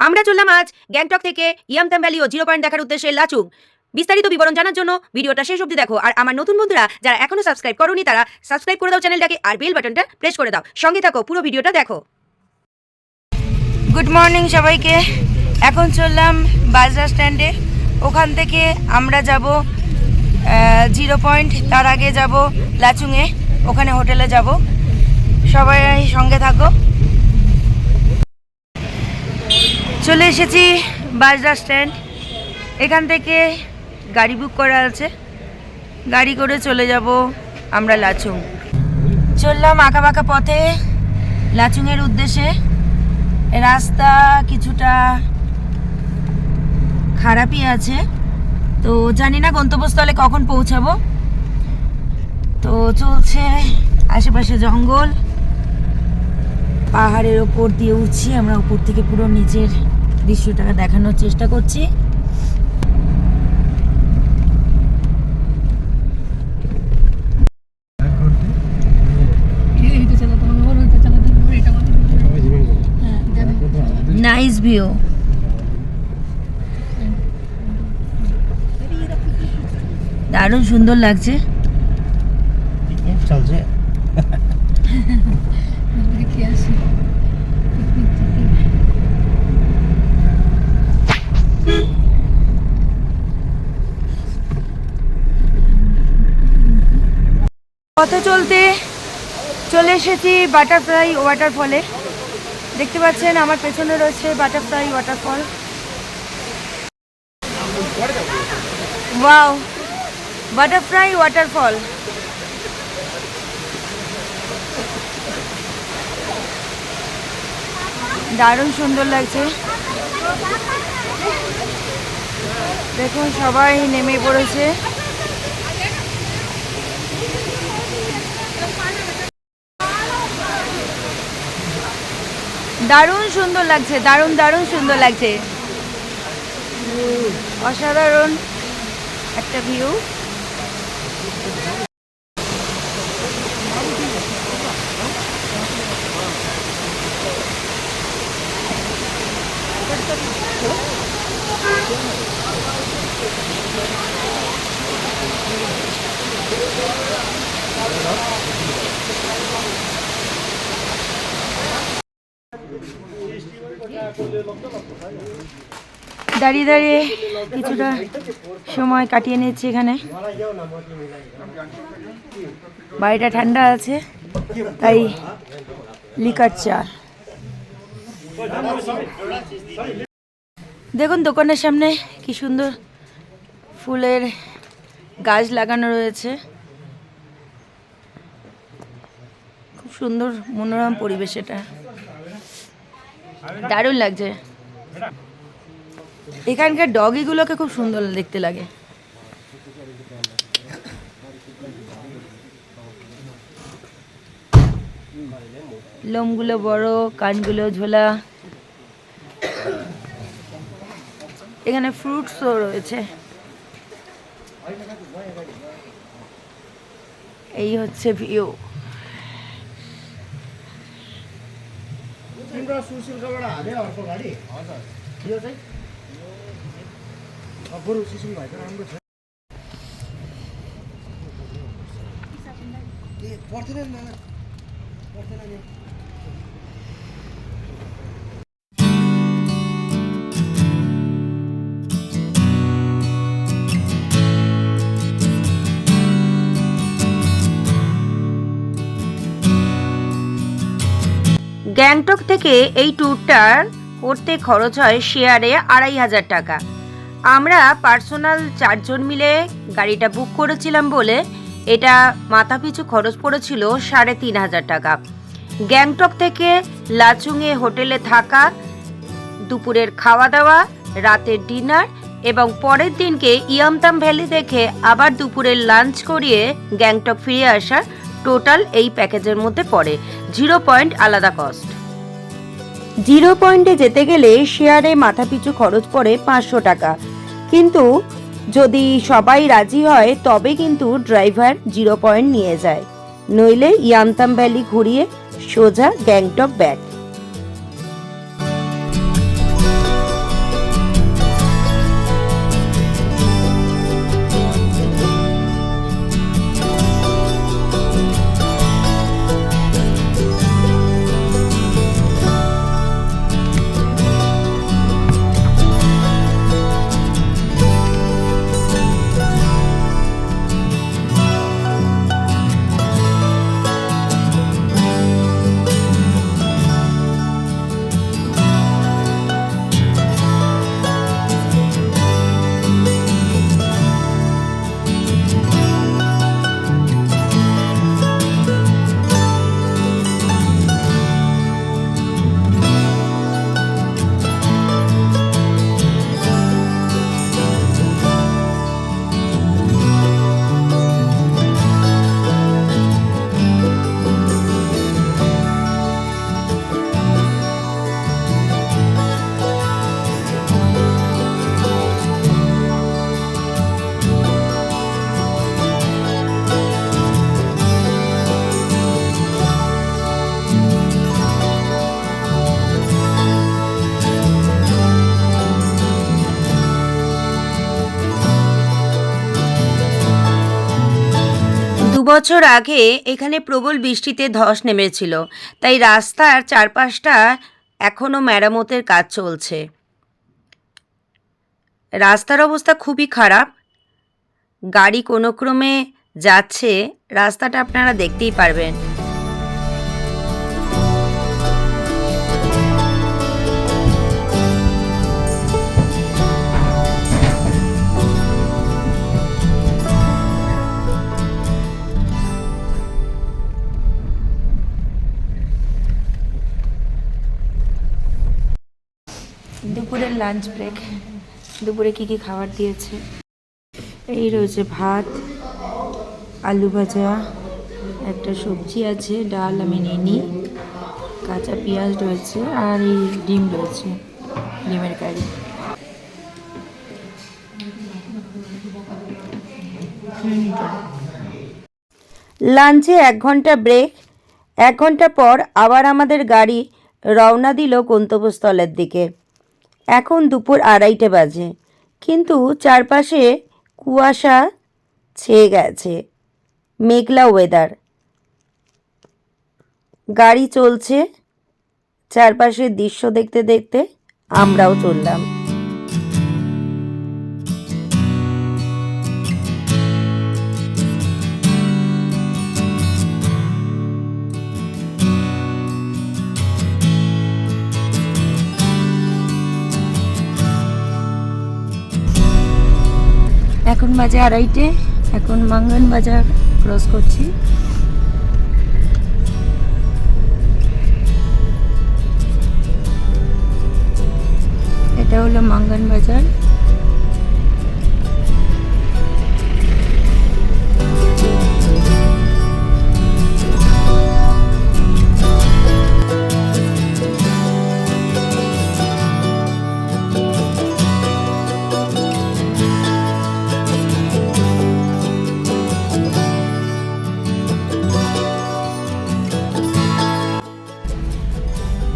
আমরা চললাম আজ গ্যাংটক থেকে ইয়ামথাম ভ্যালি ও 0 পয়েন্ট দেখার উদ্দেশ্যে লাচুং। বিস্তারিত বিবরণ জানার জন্য ভিডিওটা শেষ অবধি দেখো। আর আমার নতুন বন্ধুরা যারা এখনো সাবস্ক্রাইব করোনি তারা সাবস্ক্রাইব করে দাও চ্যানেলটাকে, আর বেল বাটনটা প্রেস করে দাও। সঙ্গে থাকো, পুরো ভিডিওটা দেখো। গুড মর্নিং সবাইকে। এখন চললাম বাজার স্ট্যান্ডে। ওখান থেকে আমরা যাব 0 পয়েন্ট, তার আগে যাব লাচুংয়ে, ওখানে হোটেলে যাব। সবাই সঙ্গে থাকো। চলে এসেছি বাজার স্ট্যান্ড। এখান থেকে গাড়ি বুক করা আছে, গাড়ি করে চলে যাব আমরা লাচুং। চললাম আঁকাবাঁকা পথে লাচুংয়ের উদ্দেশ্যে। রাস্তা কিছুটা খারাপই আছে, তো জানি না গন্তব্যস্থলে কখন পৌঁছাবো। তো চলছে আশেপাশে জঙ্গল, পাহাড়ের ওপর দিয়ে উঠছি আমরা। উপর থেকে পুরো নিচের দৃশ্যটা দেখানোর চেষ্টা করছি। নাইস ভিউ, দারুণ সুন্দর লাগছে। চলছে পথে চলতে চলে এসেছি বাটারফ্লাই ওয়াটারফলে। দেখতে পাচ্ছেন আমার পেছনে রয়েছে butterfly waterfall. Wow, butterfly waterfall. দারুণ সুন্দর লাগছে। দেখুন সবাই নেমে পড়েছে। দারুণ সুন্দর লাগছে, দারুণ দারুণ সুন্দর লাগছে। অসাধারণ একটা ভিউ। দাঁড়িয়ে দাঁড়িয়ে কিছুটা সময় কাটিয়ে নিচ্ছি এখানে। বাড়িটা ঠান্ডা আছে তাই লিকার চা। দেখুন দোকানের সামনে কি সুন্দর ফুলের গাছ লাগানো রয়েছে। খুব সুন্দর মনোরম পরিবেশ, এটা দারুণ লাগছে। এখানকার ডগিগুলোকে খুব সুন্দর দেখতে লাগে। লোমগুলো বড়, কানগুলো ঝোলা। এখানে ফ্রুটসও রয়েছে। এই হচ্ছে ভিউ। গ্যাংটক থেকে এই ট্যুরটা করতে খরচ হয় শেয়ারে 2500 টাকা। আমরা পার্সোনাল 4 জন মিলে গাড়িটা বুক করেছিলাম বলে এটা মাথাপিছু খরচ পড়েছিল 3500 টাকা। গ্যাংটক থেকে লাচুংয়ে হোটেলে থাকা, দুপুরের খাওয়া দাওয়া, রাতের ডিনার এবং পরের দিনকে ইয়ামথাম ভ্যালি দেখে আবার দুপুরের লাঞ্চ করিয়ে গ্যাংটক ফিরে আসা, টোটাল এই প্যাকেজের মধ্যে পড়ে। 0 পয়েন্ট আলাদা কস্ট। 0 পয়েন্টে যেতে গেলে শেয়ারে মাথাপিছু খরচ পড়ে 500 টাকা, কিন্তু যদি সবাই রাজি হয় তবে কিন্তু ড্রাইভার 0 পয়েন্ট নিয়ে যায়, নইলে ইয়ামথাম ভ্যালি ঘুরিয়ে সোজা গ্যাংটক ব্যাক। 2 বছর আগে এখানে প্রবল বৃষ্টিতে ধস নেমেছিল, তাই রাস্তার চারপাশটা এখনও মেরামতের কাজ চলছে। রাস্তার অবস্থা খুবই খারাপ, গাড়ি কোনো ক্রমে যাচ্ছে, রাস্তাটা আপনারা দেখতেই পারবেন। দুপুরের লাঞ্চ ব্রেক। দুপুরে কি কি খাবার দিয়েছে? এই রয়েছে ভাত, আলু ভাজা, একটা সবজি আছে, ডাল আমি নিইনি, কাঁচা পেঁয়াজ রয়েছে, আর এই ডিম রয়েছে, ডিমের কারি। লাঞ্চে 1 ঘন্টা ব্রেক। 1 ঘন্টা পর আবার আমাদের গাড়ি রওনা দিল গন্তব্যস্থলের দিকে। এখন দুপুর 2:30 বাজে, কিন্তু চারপাশে কুয়াশা ছেয়ে গেছে, মেঘলা ওয়েদার। গাড়ি চলছে, চারপাশের দৃশ্য দেখতে দেখতে আমরাও চললাম। এখন বাজে 2:30, এখন মাঙ্গন বাজার ক্রস করছি। এটা হলো মাঙ্গন বাজার।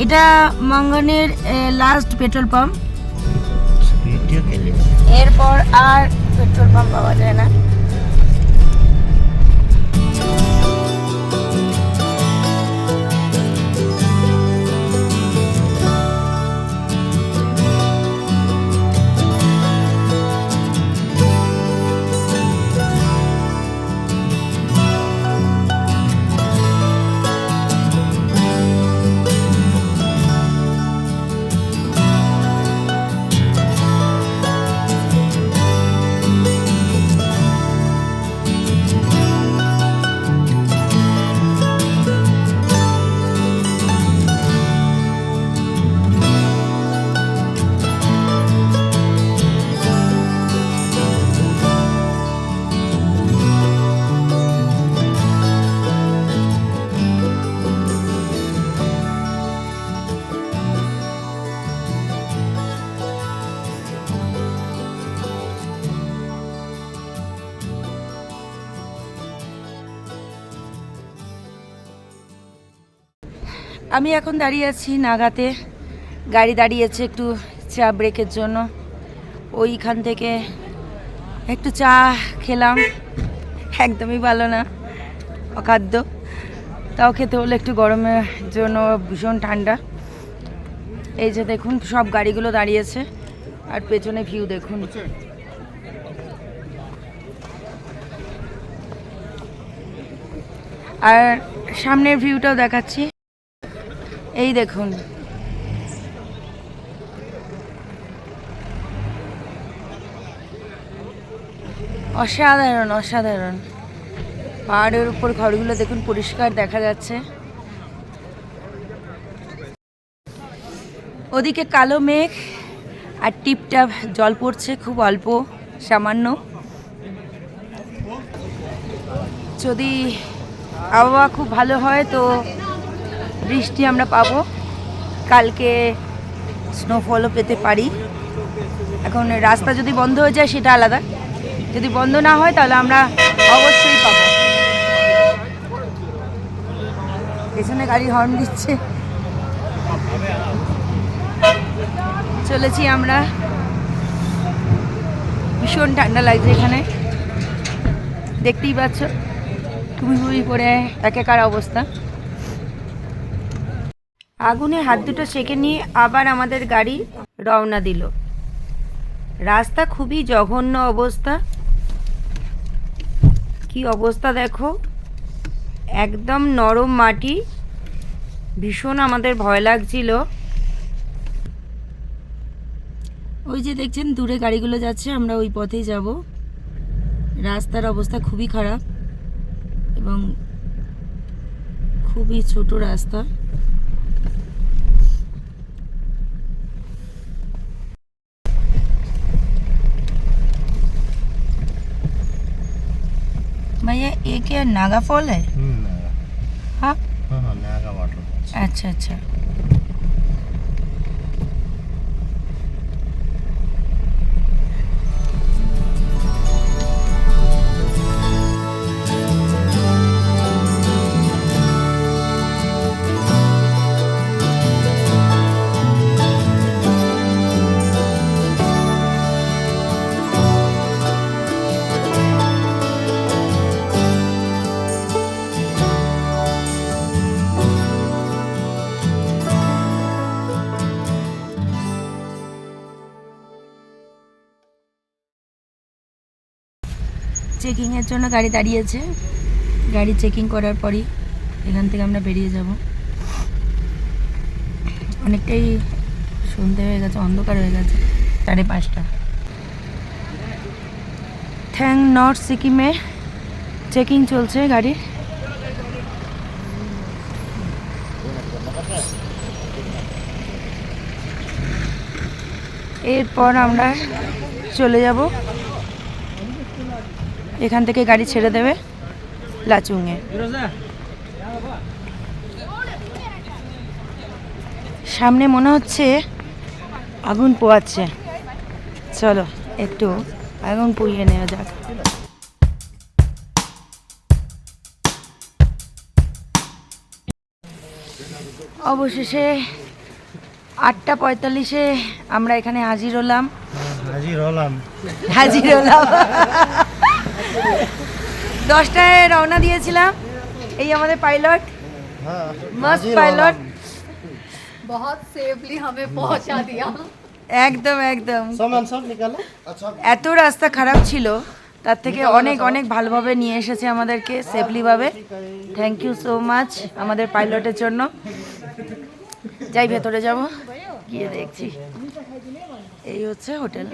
এটা মাঙ্গনের লাস্ট পেট্রোল পাম্প। এরপর আর পেট্রোল পাম্প পাওয়া যায় না। আমি এখন দাঁড়িয়ে আছি নাগাতে। গাড়ি দাঁড়িয়েছে একটু চা ব্রেকের জন্য। ওইখান থেকে একটু চা খেলাম, একদমই ভালো না, অখাদ্য। তাও খেতে হলে একটু গরমের জন্য, ভীষণ ঠান্ডা। এই যে দেখুন সব গাড়িগুলো দাঁড়িয়েছে, আর পেছনে ভিউ দেখুন। আর সামনের ভিউটাও দেখাচ্ছি, এই দেখুন। অসাধারণ অসাধারণ। পাহাড়ের উপর ঘরগুলো দেখুন, পরিষ্কার দেখা যাচ্ছে। ওদিকে কালো মেঘ আর টিপটাপ জল পড়ছে, খুব অল্প, সামান্য। যদি আবহাওয়া খুব ভালো হয় তো বৃষ্টি আমরা পাবো, কালকে স্নোফলও পেতে পারি। এখন রাস্তা যদি বন্ধ হয়ে যায় সেটা আলাদা, যদি বন্ধ না হয় তাহলে আমরা অবশ্যই পাবো। পেছনে গাড়ি হর্ন দিচ্ছে। চলেছি আমরা, ভীষণ ঠান্ডা লাগছে এখানে, দেখতেই পাচ্ছ। টুই করে একাকার অবস্থা। আগুনে হাত দুটো সেঁকে নিয়ে আবার আমাদের গাড়ি রওনা দিল। রাস্তা খুবই জঘন্য অবস্থা। কি অবস্থা দেখো, একদম নরম মাটি, ভীষণ আমাদের ভয় লাগছিল। ওই যে দেখছেন দূরে গাড়িগুলো যাচ্ছে, আমরা ওই পথেই যাব। রাস্তার অবস্থা খুবই খারাপ এবং খুবই ছোট রাস্তা। भैया ये क्या नागा फॉल है? हाँ हाँ नागा वाटर। अच्छा अच्छा। চেকিংয়ের জন্য গাড়ি দাঁড়িয়েছে। গাড়ি চেকিং করার পরই এখান থেকে আমরা বেরিয়ে যাব। অনেকটাই সন্ধে হয়ে গেছে, অন্ধকার হয়ে গেছে, 5:30। থ্যাংক নর্থ সিকিমে চেকিং চলছে গাড়ির। এরপর আমরা চলে যাব, এখান থেকে গাড়ি ছেড়ে দেবে লাচুংয়ে। সামনে মনে হচ্ছে আগুন পোয়াচ্ছে, চলো একটু আগুন পুড়িয়ে নেওয়া যাক। অবশেষে 8:45-এ আমরা এখানে হাজির হলাম। 10টায় রওনা দিয়েছিলাম। এই আমাদের পাইলট, মস্ত পাইলট, बहुत सेफली हमें पहुंचा दिया। একদম একদম। এত রাস্তা খারাপ ছিল, তার থেকে অনেক অনেক ভালোভাবে নিয়ে এসেছে আমাদেরকে, সেফলিভাবে। থ্যাংক ইউ সো মাচ আমাদের পাইলটের জন্য। যাই ভেতরে যাব, গিয়ে দেখছি। এই হচ্ছে হোটেল।